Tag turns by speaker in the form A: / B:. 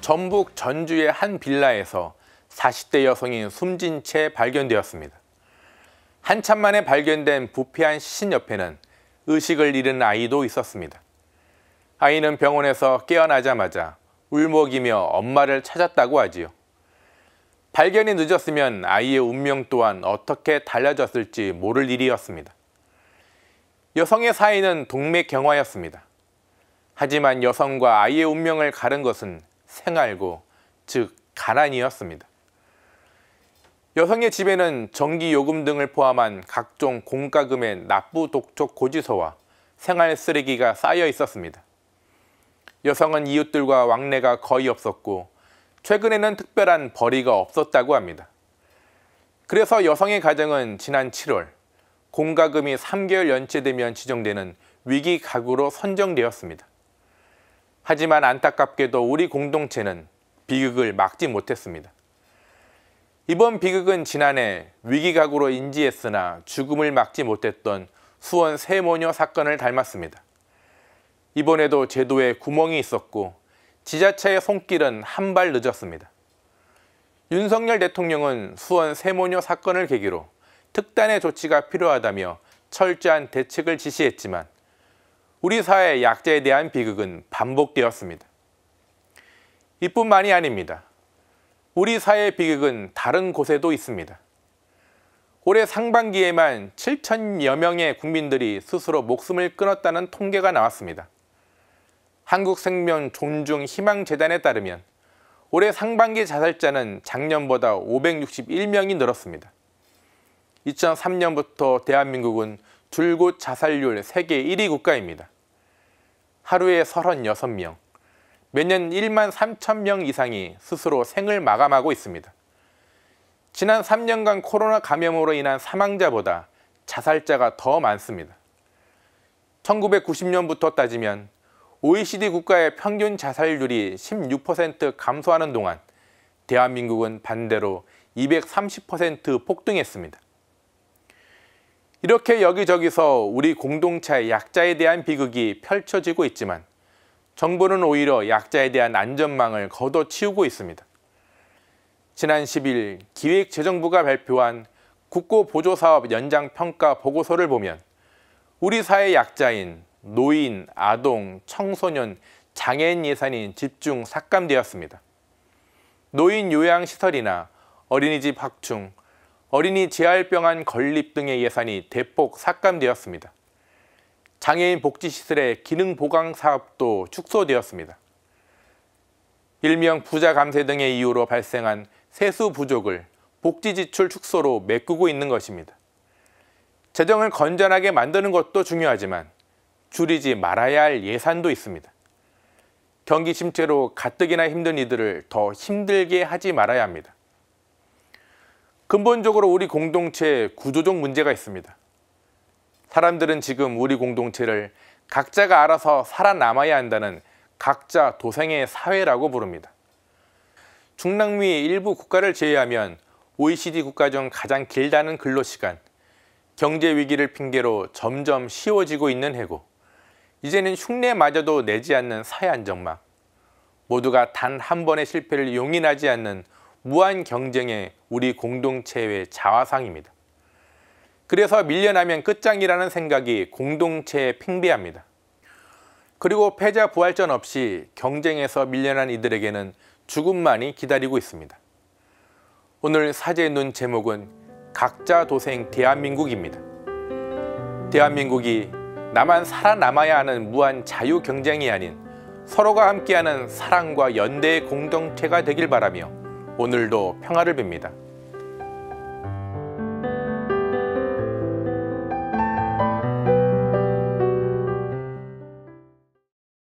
A: 전북 전주의 한 빌라에서 40대 여성이 숨진 채 발견되었습니다. 한참 만에 발견된 부패한 시신 옆에는 의식을 잃은 아이도 있었습니다. 아이는 병원에서 깨어나자마자 울먹이며 엄마를 찾았다고 하지요. 발견이 늦었으면 아이의 운명 또한 어떻게 달라졌을지 모를 일이었습니다. 여성의 사인은 동맥경화였습니다. 하지만 여성과 아이의 운명을 가른 것은 생알고, 즉 가난이었습니다. 여성의 집에는 전기요금 등을 포함한 각종 공과금의 납부 독촉 고지서와 생활 쓰레기가 쌓여 있었습니다. 여성은 이웃들과 왕래가 거의 없었고 최근에는 특별한 벌이가 없었다고 합니다. 그래서 여성의 가정은 지난 7월 공과금이 3개월 연체되면 지정되는 위기 가구로 선정되었습니다. 하지만 안타깝게도 우리 공동체는 비극을 막지 못했습니다. 이번 비극은 지난해 위기가구로 인지했으나 죽음을 막지 못했던 수원 세모녀 사건을 닮았습니다. 이번에도 제도에 구멍이 있었고 지자체의 손길은 한 발 늦었습니다. 윤석열 대통령은 수원 세모녀 사건을 계기로 특단의 조치가 필요하다며 철저한 대책을 지시했지만 우리 사회 약자에 대한 비극은 반복되었습니다. 이뿐만이 아닙니다. 우리 사회의 비극은 다른 곳에도 있습니다. 올해 상반기에만 7천여 명의 국민들이 스스로 목숨을 끊었다는 통계가 나왔습니다. 한국생명존중희망재단에 따르면 올해 상반기 자살자는 작년보다 561명이 늘었습니다. 2003년부터 대한민국은 줄곧 자살률 세계 1위 국가입니다. 하루에 36명, 매년 1만 3천 명 이상이 스스로 생을 마감하고 있습니다. 지난 3년간 코로나 감염으로 인한 사망자보다 자살자가 더 많습니다. 1990년부터 따지면 OECD 국가의 평균 자살률이 16% 감소하는 동안 대한민국은 반대로 230% 폭등했습니다. 이렇게 여기저기서 우리 공동체의 약자에 대한 비극이 펼쳐지고 있지만 정부는 오히려 약자에 대한 안전망을 걷어치우고 있습니다. 지난 10일 기획재정부가 발표한 국고보조사업 연장평가 보고서를 보면 우리 사회 약자인 노인, 아동, 청소년, 장애인 예산이 집중 삭감되었습니다. 노인 요양시설이나 어린이집 확충, 어린이 재활병원 건립 등의 예산이 대폭 삭감되었습니다. 장애인 복지시설의 기능 보강 사업도 축소되었습니다. 일명 부자 감세 등의 이유로 발생한 세수 부족을 복지 지출 축소로 메꾸고 있는 것입니다. 재정을 건전하게 만드는 것도 중요하지만 줄이지 말아야 할 예산도 있습니다. 경기 침체로 가뜩이나 힘든 이들을 더 힘들게 하지 말아야 합니다. 근본적으로 우리 공동체에 구조적 문제가 있습니다. 사람들은 지금 우리 공동체를 각자가 알아서 살아남아야 한다는 각자 도생의 사회라고 부릅니다. 중남미 일부 국가를 제외하면 OECD 국가 중 가장 길다는 근로시간, 경제 위기를 핑계로 점점 쉬워지고 있는 해고, 이제는 흉내마저도 내지 않는 사회 안정망, 모두가 단 한 번의 실패를 용인하지 않는 무한 경쟁의 우리 공동체의 자화상입니다. 그래서 밀려나면 끝장이라는 생각이 공동체에 팽배합니다. 그리고 패자 부활전 없이 경쟁에서 밀려난 이들에게는 죽음만이 기다리고 있습니다. 오늘 사제의 눈 제목은 각자 도생 대한민국입니다. 대한민국이 나만 살아남아야 하는 무한 자유 경쟁이 아닌 서로가 함께하는 사랑과 연대의 공동체가 되길 바라며 오늘도 평화를 빕니다.